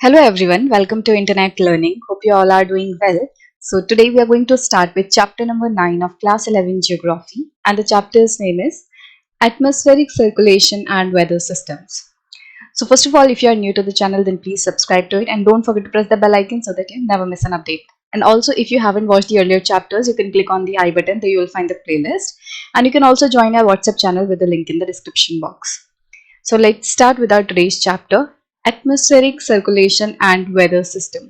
Hello everyone, welcome to Internet Learning. Hope you all are doing well. So today we are going to start with chapter number 9 of class 11 geography, and the chapter's name is Atmospheric Circulation and Weather Systems. So first of all, if you are new to the channel, then please subscribe to it and don't forget to press the bell icon so that you never miss an update. And also, if you haven't watched the earlier chapters, you can click on the I button, there you will find the playlist, and you can also join our WhatsApp channel with the link in the description box. So let's start with our today's chapter, Atmospheric Circulation and Weather System.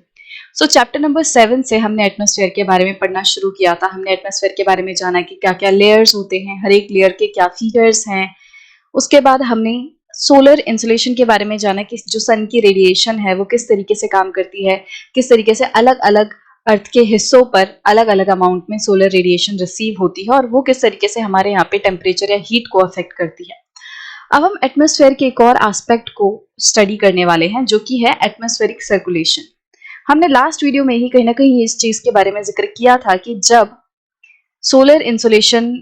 So chapter number 7 से हमने atmosphere के बारे में पढ़ना शुरू किया था। हमने एटमॉस्फेयर के बारे में जाना कि क्या क्या लेयर्स होते हैं, हर एक लेयर के क्या फीचर्स हैं। उसके बाद हमने सोलर इंसुलेशन के बारे में जाना कि जो सन की रेडिएशन है वो किस तरीके से काम करती है, किस तरीके से अलग अलग अर्थ के हिस्सों पर अलग अलग अमाउंट में सोलर रेडिएशन रिसीव होती है और वो किस तरीके से हमारे यहाँ पे टेम्परेचर या हीट को अफेक्ट करती है। अब हम एटमॉस्फेयर के एक और एस्पेक्ट को स्टडी करने वाले हैं जो कि है एटमॉस्फेरिक सर्कुलेशन। हमने लास्ट वीडियो में ही कहीं ना कहीं इस चीज के बारे में जिक्र किया था कि जब सोलर इंसुलेशन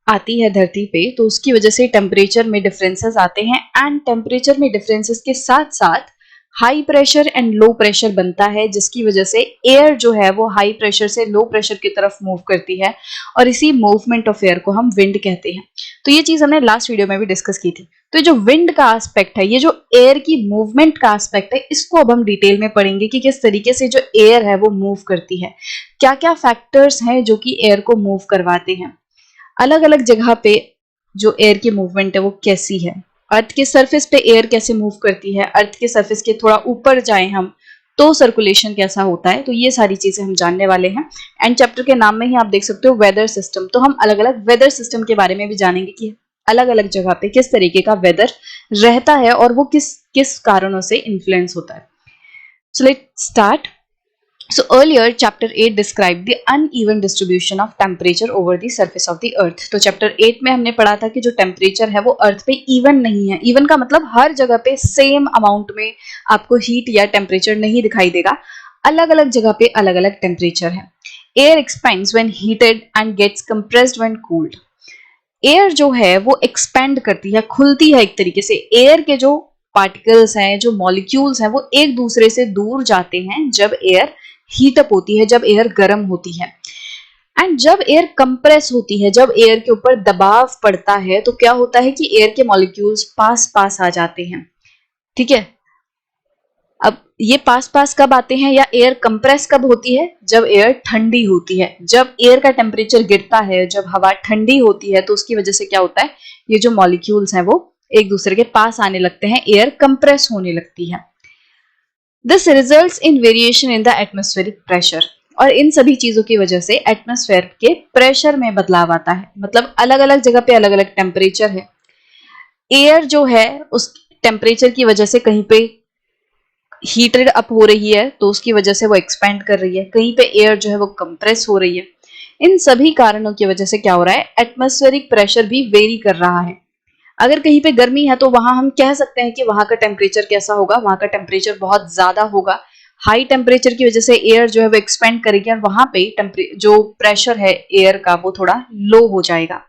आती है धरती पे तो उसकी वजह से टेम्परेचर में डिफरेंसेस आते हैं एंड टेम्परेचर में डिफरेंसेस के साथ साथ high pressure and low pressure बनता है, जिसकी वजह से एयर जो है वो हाई प्रेशर से लो प्रेशर की तरफ मूव करती है और इसी मूवमेंट ऑफ एयर को हम विंड कहते हैं। तो ये चीज हमने लास्ट वीडियो में भी डिस्कस की थी। तो जो विंड का एस्पेक्ट है, ये जो एयर की मूवमेंट का एस्पेक्ट है, इसको अब हम डिटेल में पढ़ेंगे कि किस तरीके से जो एयर है वो मूव करती है, क्या क्या फैक्टर्स हैं जो कि एयर को मूव करवाते हैं, अलग अलग जगह पे जो एयर की मूवमेंट है वो कैसी है, अर्थ के सरफेस पे एयर कैसे मूव करती है, अर्थ के सरफेस के थोड़ा ऊपर जाएं हम तो सर्कुलेशन कैसा होता है। तो ये सारी चीजें हम जानने वाले हैं। एंड चैप्टर के नाम में ही आप देख सकते हो वेदर सिस्टम, तो हम अलग अलग वेदर सिस्टम के बारे में भी जानेंगे कि अलग अलग जगह पे किस तरीके का वेदर रहता है और वो किस किस कारणों से इन्फ्लुएंस होता है। So let's start. So earlier chapter 8 described the uneven distribution of temperature over the surface of the earth. तो chapter 8 में हमने पढ़ा था कि जो टेम्परेचर है वो अर्थ पे इवन नहीं है। इवन का मतलब हर जगह पे सेम अमाउंट में आपको हीट या टेम्परेचर नहीं दिखाई देगा, अलग अलग जगह पे अलग अलग टेम्परेचर है। Air expands when heated and gets compressed when cooled. Air जो है वो एक्सपेंड करती है, खुलती है एक तरीके से। एयर के जो पार्टिकल्स हैं, जो मॉलिक्यूल्स हैं, वो एक दूसरे से दूर जाते हैं जब एयर हीटअप होती है, जब एयर गर्म होती है। एंड जब एयर कंप्रेस होती है, जब एयर के ऊपर दबाव पड़ता है, तो क्या होता है कि एयर के मॉलिक्यूल्स पास पास आ जाते हैं। ठीक है, अब ये पास पास कब आते हैं या एयर कंप्रेस कब होती है? जब एयर ठंडी होती है। जब एयर का टेम्परेचर गिरता है, जब हवा ठंडी होती है, तो उसकी वजह से क्या होता है, ये जो मॉलिक्यूल्स हैं वो एक दूसरे के पास आने लगते हैं, एयर कंप्रेस होने लगती है। This results in variation in the atmospheric pressure. और इन सभी चीजों की वजह से एटमॉस्फेयर के प्रेशर में बदलाव आता है। मतलब अलग अलग जगह पे अलग अलग टेम्परेचर है। एयर जो है उस टेम्परेचर की वजह से कहीं पे हीटेड अप हो रही है तो उसकी वजह से वो एक्सपेंड कर रही है, कहीं पे एयर जो है वो कंप्रेस हो रही है। इन सभी कारणों की वजह से क्या हो रहा है, एटमॉस्फेरिक प्रेशर भी वेरी कर रहा है। अगर कहीं पे गर्मी है तो वहां हम कह सकते हैं कि वहां का टेम्परेचर कैसा होगा, वहां का टेम्परेचर बहुत ज्यादा होगा। हाई टेम्परेचर की वजह से एयर जो है वो एक्सपेंड करेगी और वहां पे जो प्रेशर है एयर का वो थोड़ा लो हो जाएगा।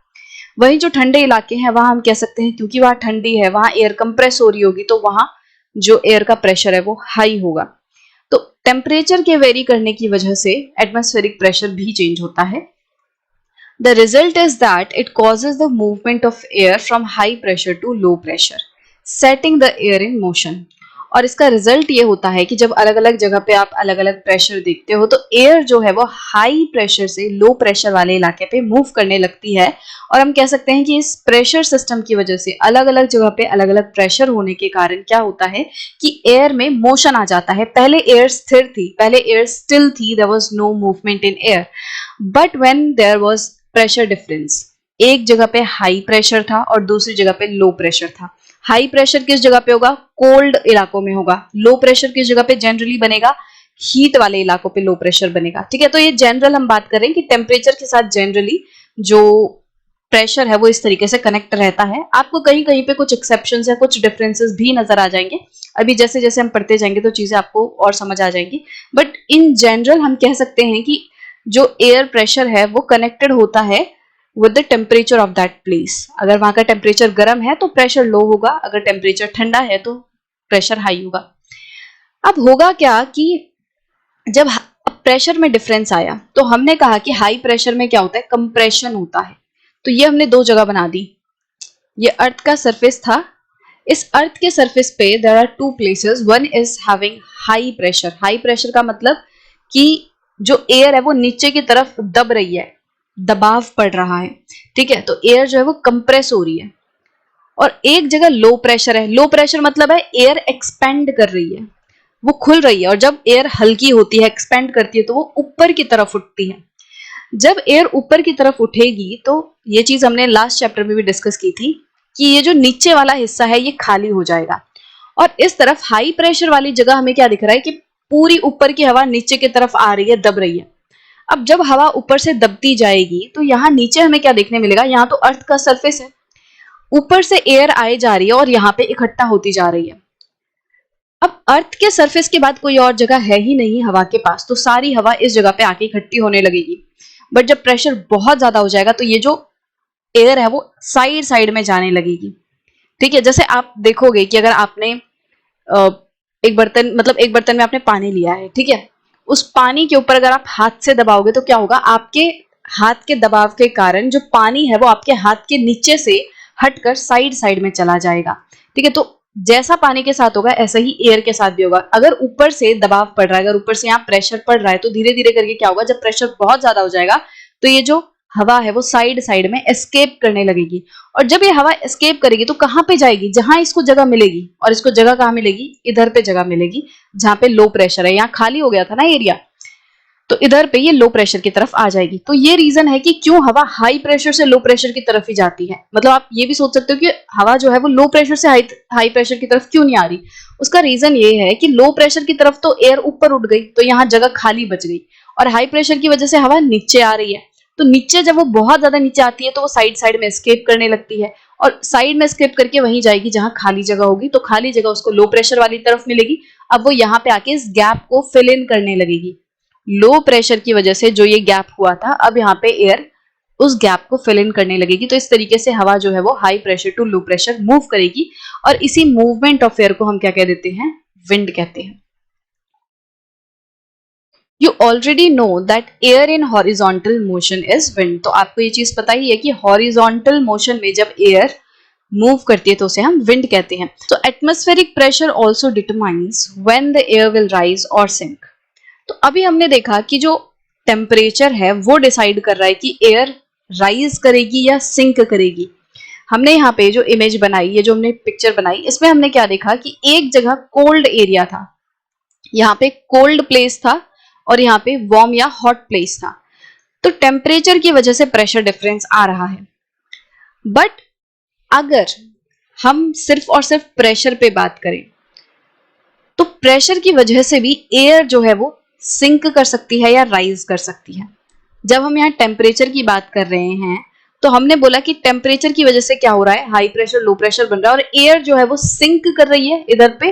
वहीं जो ठंडे इलाके हैं वहां हम कह सकते हैं क्योंकि वहां ठंडी है, वहां एयर कंप्रेस हो रही होगी, तो वहां जो एयर का प्रेशर है वो हाई होगा। तो टेम्परेचर के वेरी करने की वजह से एटमॉस्फेरिक प्रेशर भी चेंज होता है। The result is that it causes the movement of air from high pressure to low pressure, setting the air in motion. और इसका रिजल्ट ये होता है कि जब अलग अलग जगह पे आप अलग अलग प्रेशर देखते हो तो एयर जो है वो हाई प्रेशर से लो प्रेशर वाले इलाके पे मूव करने लगती है। और हम कह सकते हैं कि इस प्रेशर सिस्टम की वजह से अलग अलग जगह पे अलग अलग प्रेशर होने के कारण क्या होता है कि एयर में मोशन आ जाता है। पहले एयर स्थिर थी, पहले एयर स्टिल थी, there was no movement in air, but when there was pressure difference, एक जगह पे हाई प्रेशर था और दूसरी जगह पे लो प्रेशर था। हाई प्रेशर किस जगह पे होगा, कोल्ड इलाकों में होगा। लो प्रेशर किस जगह पे जनरली बनेगा, हीट वाले इलाकों पे लो प्रेशर बनेगा। ठीक है, तो ये जनरल हम बात कर रहे हैं कि टेम्परेचर के साथ जनरली जो प्रेशर है वो इस तरीके से कनेक्ट रहता है। आपको कहीं कहीं पे कुछ एक्सेप्शंस या कुछ डिफरेंसेस भी नजर आ जाएंगे। अभी जैसे जैसे हम पढ़ते जाएंगे तो चीजें आपको और समझ आ जाएंगी, बट इन जनरल हम कह सकते हैं कि जो एयर प्रेशर है वो कनेक्टेड होता है with the temperature of that place. अगर वहां का टेम्परेचर गर्म है तो प्रेशर लो होगा, अगर टेम्परेचर ठंडा है तो प्रेशर हाई होगा। अब होगा क्या कि जब प्रेशर में डिफरेंस आया तो हमने कहा कि हाई प्रेशर में क्या होता है, कंप्रेशन होता है। तो ये हमने दो जगह बना दी। ये अर्थ का सरफेस था, इस अर्थ के सरफेस पे there are two places, one is having high pressure. High pressure का मतलब कि जो एयर है वो नीचे की तरफ दब रही है, दबाव पड़ रहा है, ठीक है। तो एयर जो है वो कंप्रेस हो रही है। और एक जगह लो प्रेशर है। लो प्रेशर मतलब है एयर एक्सपेंड कर रही है, वो खुल रही है। और जब एयर हल्की होती है, एक्सपेंड करती है, तो वो ऊपर की तरफ उठती है। जब एयर ऊपर की तरफ उठेगी तो ये चीज हमने लास्ट चैप्टर में भी डिस्कस की थी कि ये जो नीचे वाला हिस्सा है ये खाली हो जाएगा। और इस तरफ हाई प्रेशर वाली जगह हमें क्या दिख रहा है कि पूरी ऊपर की हवा नीचे की तरफ आ रही है, दब रही है। अब जब हवा ऊपर से दबती जाएगी तो यहाँ नीचे हमें क्या देखने मिलेगा, यहाँ तो अर्थ का सरफेस है, ऊपर से एयर आए जा रही है और यहाँ पे इकट्ठा होती जा रही है। अब अर्थ के सरफेस के बाद कोई और जगह है ही नहीं हवा के पास, तो सारी हवा इस जगह पे आके इकट्ठी होने लगेगी। बट जब प्रेशर बहुत ज्यादा हो जाएगा तो ये जो एयर है वो साइड साइड में जाने लगेगी, ठीक है। जैसे आप देखोगे कि अगर आपने एक बर्तन, मतलब एक बर्तन में आपने पानी लिया है, ठीक है। उस पानी के ऊपर अगर आप हाथ से दबाओगे तो क्या होगा, आपके हाथ के दबाव के कारण जो पानी है वो आपके हाथ के नीचे से हटकर साइड साइड में चला जाएगा, ठीक है। तो जैसा पानी के साथ होगा ऐसा ही एयर के साथ भी होगा। अगर ऊपर से दबाव पड़ रहा है, अगर ऊपर से यहाँ प्रेशर पड़ रहा है, तो धीरे धीरे करके क्या होगा, जब प्रेशर बहुत ज्यादा हो जाएगा तो ये जो हवा है वो साइड साइड में एस्केप करने लगेगी। और जब ये हवा एस्केप करेगी तो कहां पे जाएगी, जहां इसको जगह मिलेगी। और इसको जगह कहां मिलेगी, इधर पे जगह मिलेगी जहां पे लो प्रेशर है। यहाँ खाली हो गया था ना एरिया, तो इधर पे ये लो प्रेशर की तरफ आ जाएगी। तो ये रीजन है कि क्यों हवा हाई प्रेशर से लो प्रेशर की तरफ ही जाती है। मतलब आप ये भी सोच सकते हो कि हवा जो है वो लो प्रेशर से हाई प्रेशर की तरफ क्यों नहीं आ रही। उसका रीजन ये है कि लो प्रेशर की तरफ तो एयर ऊपर उठ गई, तो यहाँ जगह खाली बच गई। और हाई प्रेशर की वजह से हवा नीचे आ रही है, तो नीचे जब वो बहुत ज्यादा नीचे आती है तो वो साइड साइड में एस्केप करने लगती है। और साइड में एस्केप करके वहीं जाएगी जहां खाली जगह होगी, तो खाली जगह उसको लो प्रेशर वाली तरफ मिलेगी। अब वो यहाँ पे आके इस गैप को फिल इन करने लगेगी। लो प्रेशर की वजह से जो ये गैप हुआ था, अब यहाँ पे एयर उस गैप को फिल इन करने लगेगी। तो इस तरीके से हवा जो है वो high pressure to low pressure move करेगी। और इसी मूवमेंट ऑफ एयर को हम क्या कह देते हैं, विंड कहते हैं। You already know that air in horizontal motion is wind. तो आपको ये चीज पता ही है कि हॉरिजॉन्टल मोशन में जब एयर मूव करती है तो उसे हम विंड कहते हैं। तो atmospheric pressure also determines when the air will rise और सिंक। तो अभी हमने देखा कि जो टेम्परेचर है वो डिसाइड कर रहा है कि एयर राइज करेगी या सिंक करेगी। हमने यहाँ पे जो इमेज बनाई, ये जो हमने पिक्चर बनाई, इसमें हमने क्या देखा कि एक जगह कोल्ड एरिया था, यहाँ पे कोल्ड प्लेस था, और यहाँ पे वार्म या हॉट प्लेस था। तो टेम्परेचर की वजह से प्रेशर डिफरेंस आ रहा है। बट अगर हम सिर्फ और सिर्फ प्रेशर पे बात करें तो प्रेशर की वजह से भी एयर जो है वो सिंक कर सकती है या राइज कर सकती है। जब हम यहाँ टेम्परेचर की बात कर रहे हैं तो हमने बोला कि टेम्परेचर की वजह से क्या हो रहा है, हाई प्रेशर लो प्रेशर बन रहा है, और एयर जो है वो सिंक कर रही है। इधर पे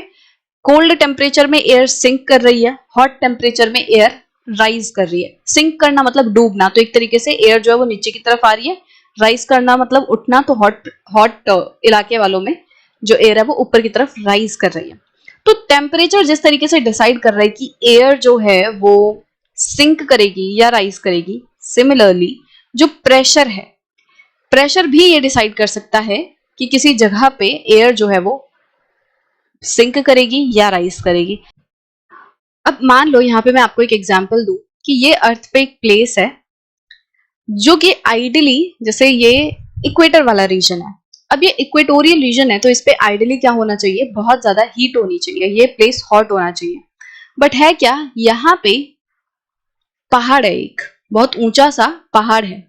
कोल्ड टेम्परेचर में एयर सिंक कर रही है, हॉट टेम्परेचर में एयर राइज कर रही है। सिंक करना मतलब डूबना, तो एक तरीके से एयर जो है वो नीचे की तरफ आ रही है। राइज करना मतलब उठना, तो हॉट हॉट इलाके वालों में जो एयर है वो ऊपर की तरफ राइज कर रही है। तो टेम्परेचर जिस तरीके से डिसाइड कर रहा है कि एयर जो है वो सिंक करेगी या राइज करेगी, सिमिलरली जो प्रेशर है, प्रेशर भी ये डिसाइड कर सकता है कि किसी जगह पे एयर जो है वो सिंक करेगी या राइज करेगी। अब मान लो यहाँ पे मैं आपको एक एग्जांपल दूं कि ये अर्थ पे एक प्लेस है जो कि आइडियली, जैसे ये इक्वेटर वाला रीजन है। अब ये इक्वेटोरियल रीजन है तो इस पे आइडियली क्या होना चाहिए, बहुत ज्यादा हीट होनी चाहिए, ये प्लेस हॉट होना चाहिए। बट है क्या, यहाँ पे पहाड़ है, एक बहुत ऊंचा सा पहाड़ है।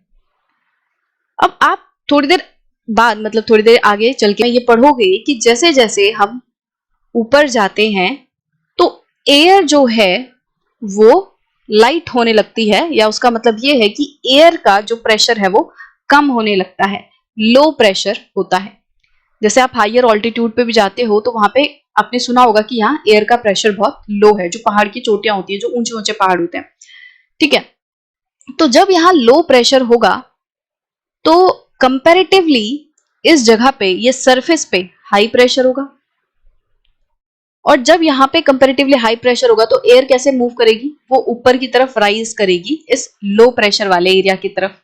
अब आप थोड़ी देर बाद, मतलब थोड़ी देर आगे चल के ये पढ़ोगे कि जैसे जैसे हम ऊपर जाते हैं तो एयर जो है वो लाइट होने लगती है, या उसका मतलब ये है कि एयर का जो प्रेशर है वो कम होने लगता है, लो प्रेशर होता है। जैसे आप हायर ऑल्टीट्यूड पे भी जाते हो तो वहां पे आपने सुना होगा कि यहाँ एयर का प्रेशर बहुत लो है, जो पहाड़ की चोटियां होती है, जो ऊंचे ऊंचे पहाड़ होते हैं, ठीक है। तो जब यहाँ लो प्रेशर होगा तो कंपैरेटिवली इस जगह पे, ये सरफेस पे हाई प्रेशर होगा। और जब यहाँ पे कंपैरेटिवली हाई प्रेशर होगा तो एयर कैसे मूव करेगी, वो ऊपर की तरफ राइज करेगी इस लो प्रेशर वाले एरिया की तरफ।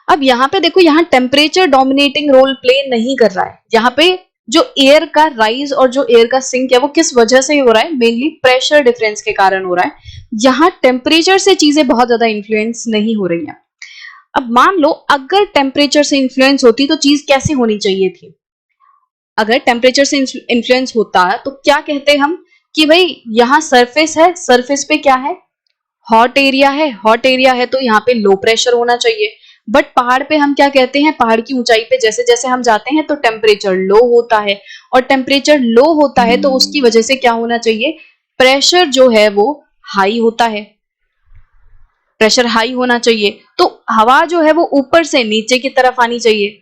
अब यहाँ पे देखो, यहाँ टेम्परेचर डोमिनेटिंग रोल प्ले नहीं कर रहा है। यहाँ पे जो एयर का राइज और जो एयर का सिंक है वो किस वजह से हो रहा है, मेनली प्रेशर डिफरेंस के कारण हो रहा है। यहाँ टेम्परेचर से चीजें बहुत ज्यादा इन्फ्लुएंस नहीं हो रही हैं। अब मान लो अगर टेम्परेचर से इन्फ्लुएंस होती तो चीज कैसी होनी चाहिए थी। अगर टेम्परेचर से इन्फ्लुएंस होता तो क्या कहते हम कि भाई यहाँ सरफेस है, सरफेस पे क्या है, हॉट एरिया है, हॉट एरिया है तो यहाँ पे लो प्रेशर होना चाहिए। बट पहाड़ पे हम क्या कहते हैं, पहाड़ की ऊंचाई पे जैसे जैसे हम जाते हैं तो टेम्परेचर लो होता है, और टेम्परेचर लो होता है तो उसकी वजह से क्या होना चाहिए, प्रेशर जो है वो हाई होता है, प्रेशर हाई होना चाहिए। तो हवा जो है वो ऊपर से नीचे की तरफ आनी चाहिए,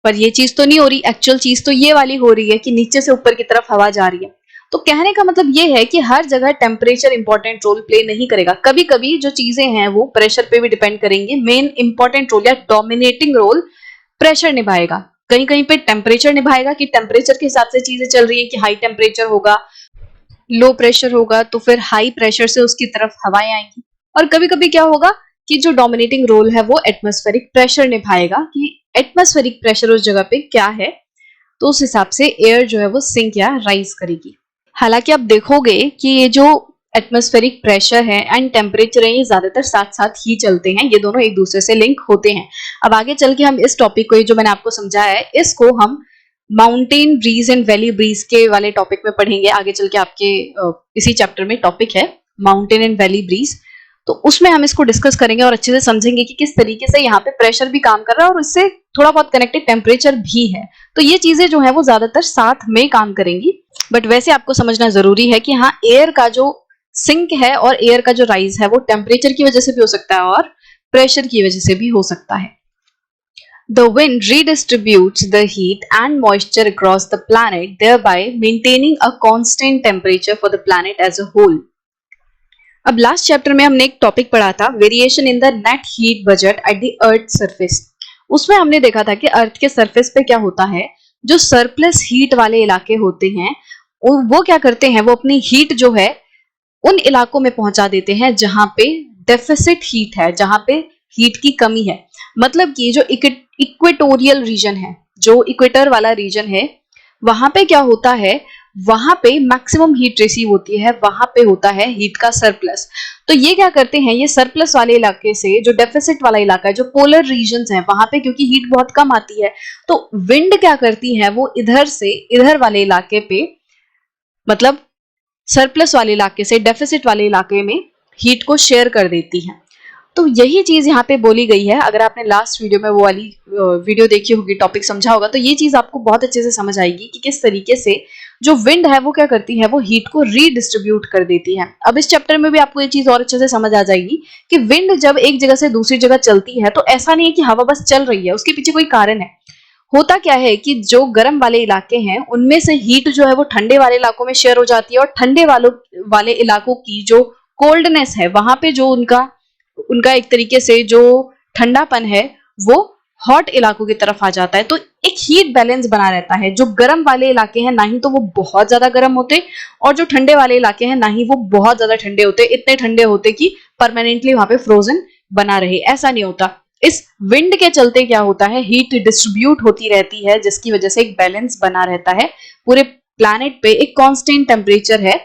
पर ये चीज तो नहीं हो रही। एक्चुअल चीज तो ये वाली हो रही है कि नीचे से ऊपर की तरफ हवा जा रही है। तो कहने का मतलब ये है कि हर जगह टेम्परेचर इंपॉर्टेंट रोल प्ले नहीं करेगा। कभी कभी जो चीजें हैं वो प्रेशर पे भी डिपेंड करेंगी। मेन इंपॉर्टेंट रोल या डोमिनेटिंग रोल प्रेशर निभाएगा, कहीं कहीं पे टेम्परेचर निभाएगा कि टेम्परेचर के हिसाब से चीजें चल रही है कि हाई टेम्परेचर होगा, लो प्रेशर होगा तो फिर हाई प्रेशर से उसकी तरफ हवाएं आएंगी। और कभी कभी क्या होगा कि जो डोमिनेटिंग रोल है वो एटमॉस्फेरिक प्रेशर निभाएगा कि एटमॉस्फेरिक प्रेशर उस जगह पे क्या है, तो उस हिसाब से एयर जो है वो सिंक या राइज करेगी। हालांकि आप देखोगे कि ये जो एटमॉस्फेरिक प्रेशर है एंड टेम्परेचर है ये ज्यादातर साथ साथ ही चलते हैं, ये दोनों एक दूसरे से लिंक होते हैं। अब आगे चल के हम इस टॉपिक को, ये जो मैंने आपको समझाया है, इसको हम mountain breeze and valley breeze के वाले टॉपिक में पढ़ेंगे। आगे चल के आपके इसी चैप्टर में टॉपिक है माउंटेन एंड वैली ब्रीज, तो उसमें हम इसको डिस्कस करेंगे और अच्छे से समझेंगे कि किस तरीके से यहाँ पे प्रेशर भी काम कर रहा है और इससे थोड़ा बहुत कनेक्टेड टेम्परेचर भी है। तो ये चीजें जो है वो ज्यादातर साथ में काम करेंगी। बट वैसे आपको समझना जरूरी है कि हाँ, एयर का जो सिंक है और एयर का जो राइज है वो टेम्परेचर की वजह से भी हो सकता है और प्रेशर की वजह से भी हो सकता है। The wind redistributes the heat and moisture across the planet, thereby maintaining a constant temperature for the planet as a whole. अब लास्ट चैप्टर में हमने एक टॉपिक पढ़ा था, variation in the net heat budget at the earth surface. उसमें हमने देखा था कि अर्थ के सरफेस पे क्या होता है, जो सरप्लस हीट वाले इलाके होते हैं वो क्या करते हैं, वो अपनी हीट जो है उन इलाकों में पहुंचा देते हैं जहां पे डेफिसिट हीट है, जहां पे हीट की कमी है। मतलब कि जो इक्वेटोरियल रीजन है, जो इक्वेटर वाला रीजन है, वहां पे क्या होता है, वहां पे मैक्सिमम हीट रिसीव होती है, वहां पे होता है हीट का सरप्लस। तो ये क्या करते हैं, ये सरप्लस वाले इलाके से जो डेफिसिट वाला इलाका है, जो पोलर रीजन्स है, वहां पे क्योंकि हीट बहुत कम आती है तो विंड क्या करती है, वो इधर से इधर वाले इलाके पे, मतलब सरप्लस वाले इलाके से डेफिसिट वाले इलाके में हीट को शेयर कर देती है। तो यही चीज यहाँ पे बोली गई है। अगर आपने लास्ट वीडियो में वो वाली वीडियो देखी होगी, टॉपिक समझा होगा, तो ये चीज आपको बहुत अच्छे से समझ आएगी कि किस तरीके से जो विंड है वो क्या करती है, वो हीट को रीडिस्ट्रीब्यूट कर देती है। अब इस चैप्टर में भी आपको ये चीज और अच्छे से समझ आ जाएगी कि विंड जब एक जगह से दूसरी जगह चलती है तो ऐसा नहीं है कि हवा बस चल रही है, उसके पीछे कोई कारण है। होता क्या है कि जो गर्म वाले इलाके हैं उनमें से हीट जो है वो ठंडे वाले इलाकों में शेयर हो जाती है, और ठंडे वाले इलाकों की जो कोल्डनेस है, वहां पे जो उनका उनका एक तरीके से जो ठंडापन है वो हॉट इलाकों की तरफ आ जाता है। तो एक हीट बैलेंस बना रहता है। जो गर्म वाले इलाके हैं ना ही तो वो बहुत ज्यादा गर्म होते, और जो ठंडे वाले इलाके हैं ना ही वो बहुत ज्यादा ठंडे होते, इतने ठंडे होते कि परमानेंटली वहां पे फ्रोजन बना रहे, ऐसा नहीं होता। इस विंड के चलते क्या होता है, हीट डिस्ट्रीब्यूट होती रहती है, जिसकी वजह से एक बैलेंस बना रहता है। पूरे प्लैनेट पे एक कांस्टेंट टेम्परेचर है।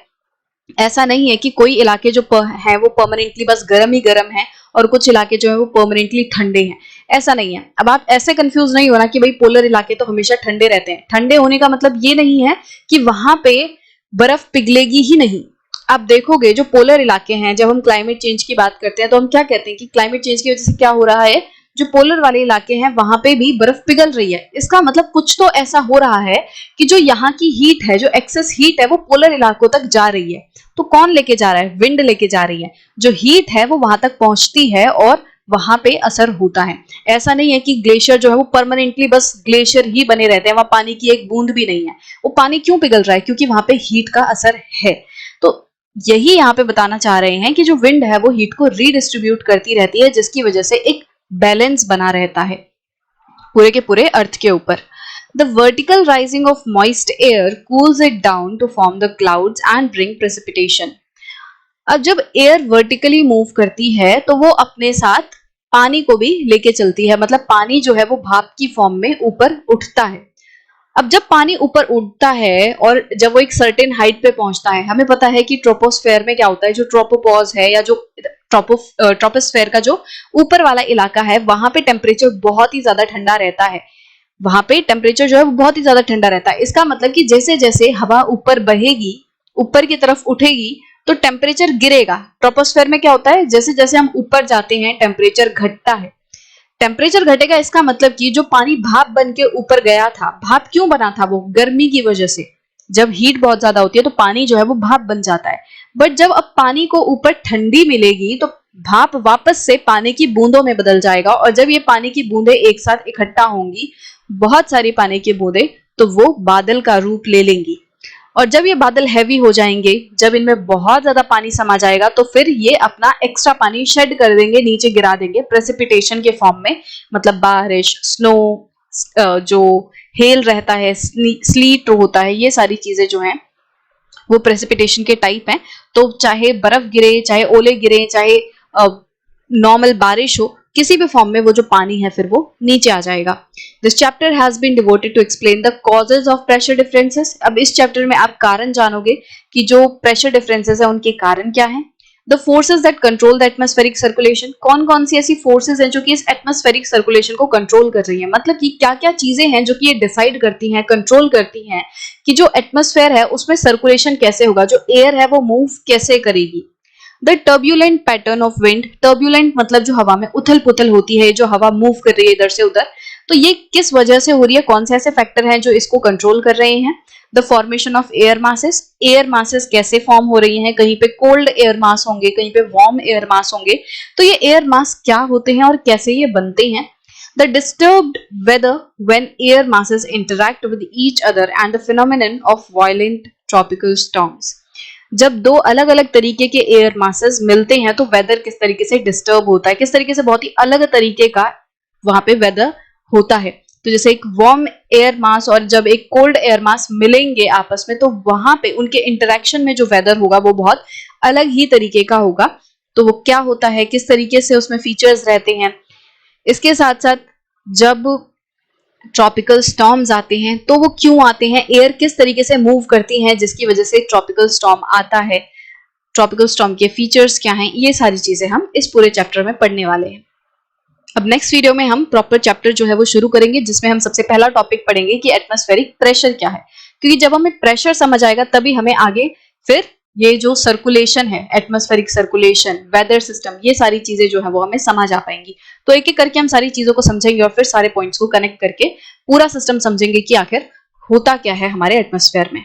ऐसा नहीं है कि कोई इलाके जो है वो परमानेंटली बस गर्म ही गर्म है और कुछ इलाके जो है वो परमानेंटली ठंडे हैं, ऐसा नहीं है। अब आप ऐसे कंफ्यूज नहीं होना कि भाई पोलर इलाके तो हमेशा ठंडे रहते हैं। ठंडे होने का मतलब ये नहीं है कि वहां पे बर्फ पिघलेगी ही नहीं। आप देखोगे जो पोलर इलाके हैं, जब हम क्लाइमेट चेंज की बात करते हैं तो हम क्या कहते हैं कि क्लाइमेट चेंज की वजह से क्या हो रहा है, जो पोलर वाले इलाके हैं वहां पे भी बर्फ पिघल रही है। इसका मतलब कुछ तो ऐसा हो रहा है कि जो यहाँ की हीट है, जो एक्सेस हीट है, वो पोलर इलाकों तक जा रही है। तो कौन लेके जा रहा है, विंड लेके जा रही है। जो हीट है वो वहां तक पहुंचती है और वहां पे असर होता है। ऐसा नहीं है कि ग्लेशियर जो है वो परमानेंटली बस ग्लेशियर ही बने रहते हैं, वहां पानी की एक बूंद भी नहीं है। वो पानी क्यों पिघल रहा है, क्योंकि वहां पे हीट का असर है। तो यही यहाँ पे बताना चाह रहे हैं कि जो विंड है वो हीट को रीडिस्ट्रीब्यूट करती रहती है, जिसकी वजह से एक बैलेंस बना रहता है पूरे के पूरे अर्थ के ऊपर। The vertical rising of moist air cools it down to form the clouds and bring precipitation. अब जब एयर वर्टिकली मूव करती है तो वो अपने साथ पानी को भी लेके चलती है, मतलब पानी जो है वो भाप की फॉर्म में ऊपर उठता है। अब जब पानी ऊपर उठता है और जब वो एक सर्टेन हाइट पे पहुंचता है, हमें पता है कि ट्रोपोस्फेयर में क्या होता है, जो ट्रोपोपॉज है या जो ट्रोपोस्फेयर का जो ऊपर वाला इलाका है, वहां पे टेम्परेचर बहुत ही ज्यादा ठंडा रहता है। वहां पे टेम्परेचर जो है वो बहुत ही ज्यादा ठंडा रहता है। इसका मतलब कि जैसे जैसे हवा ऊपर बहेगी, ऊपर की तरफ उठेगी, तो टेम्परेचर गिरेगा। ट्रोपोस्फेयर में क्या होता है, जैसे जैसे हम ऊपर जाते हैं टेम्परेचर घटता है। टेम्परेचर घटेगा इसका मतलब कि जो पानी भाप बन के ऊपर गया था, भाप क्यों बना था, वो गर्मी की वजह से। जब हीट बहुत ज्यादा होती है तो पानी जो है वो भाप बन जाता है। बट जब अब पानी को ऊपर ठंडी मिलेगी तो भाप वापस से पानी की बूंदों में बदल जाएगा, और जब ये पानी की बूंदें एक साथ इकट्ठा होंगी, बहुत सारी पानी की बूंदें, तो वो बादल का रूप ले लेंगी। और जब ये बादल हैवी हो जाएंगे, जब इनमें बहुत ज्यादा पानी समा जाएगा, तो फिर ये अपना एक्स्ट्रा पानी शेड कर देंगे, नीचे गिरा देंगे प्रेसिपिटेशन के फॉर्म में। मतलब बारिश, स्नो, जो हेल रहता है, स्लीट होता है, ये सारी चीजें जो हैं वो प्रेसिपिटेशन के टाइप हैं। तो चाहे बर्फ गिरे, चाहे ओले गिरे, चाहे नॉर्मल बारिश हो, किसी भी फॉर्म में वो जो पानी है फिर वो नीचे आ जाएगा। This chapter has been devoted to explain the causes of pressure differences. अब इस चैप्टर में आप कारण जानोगे कि जो प्रेशर डिफरेंसेस है उनके कारण क्या हैं। The forces that control the atmospheric circulation, कौन कौन सी ऐसी फोर्सेज हैं जो कि इस एटमॉस्फेरिक सर्कुलेशन को कंट्रोल कर रही हैं, मतलब कि क्या क्या चीजें हैं जो कि ये डिसाइड करती हैं, कंट्रोल करती हैं कि जो एटमॉस्फेयर है उसमें सर्कुलेशन कैसे होगा, जो एयर है वो मूव कैसे करेगी। The turbulent pattern of wind, turbulent मतलब जो हवा में उथल पुथल होती है, जो हवा मूव कर रही है इधर से उधर, तो ये किस वजह से हो रही है, कौन से ऐसे फैक्टर हैं जो इसको कंट्रोल कर रहे हैं। The formation of air masses, air masses कैसे फॉर्म हो रही हैं, कहीं पे कोल्ड एयर मास होंगे, कहीं पे वार्म एयर मास होंगे, तो ये एयर मास क्या होते हैं और कैसे ये बनते हैं। The disturbed weather when air masses interact with each other and the phenomenon of violent tropical storms, जब दो अलग अलग तरीके के एयर मासेस मिलते हैं तो वेदर किस तरीके से डिस्टर्ब होता है, किस तरीके से बहुत ही अलग तरीके का वहां पे वेदर होता है। तो जैसे एक वार्म एयर मास और जब एक कोल्ड एयर मास मिलेंगे आपस में, तो वहां पे उनके इंटरेक्शन में जो वेदर होगा वो बहुत अलग ही तरीके का होगा। तो वो क्या होता है, किस तरीके से उसमें फीचर्स रहते हैं। इसके साथ साथ जब ट्रॉपिकल स्टॉर्म्स आते हैं तो वो क्यों आते हैं, एयर किस तरीके से मूव करती हैं जिसकी वजह से ट्रॉपिकल स्टॉर्म आता है, ट्रॉपिकल स्टॉर्म के फीचर्स क्या हैं, ये सारी चीजें हम इस पूरे चैप्टर में पढ़ने वाले हैं। अब नेक्स्ट वीडियो में हम प्रॉपर चैप्टर जो है वो शुरू करेंगे, जिसमें हम सबसे पहला टॉपिक पढ़ेंगे कि एटमॉस्फेरिक प्रेशर क्या है, क्योंकि जब हमें प्रेशर समझ आएगा तभी हमें आगे फिर ये जो सर्कुलेशन है, एटमॉस्फेरिक सर्कुलेशन, वेदर सिस्टम, ये सारी चीजें जो है वो हमें समझ आ पाएंगी। तो एक एक करके हम सारी चीजों को समझेंगे और फिर सारे पॉइंट्स को कनेक्ट करके पूरा सिस्टम समझेंगे कि आखिर होता क्या है हमारे एटमॉस्फेयर में।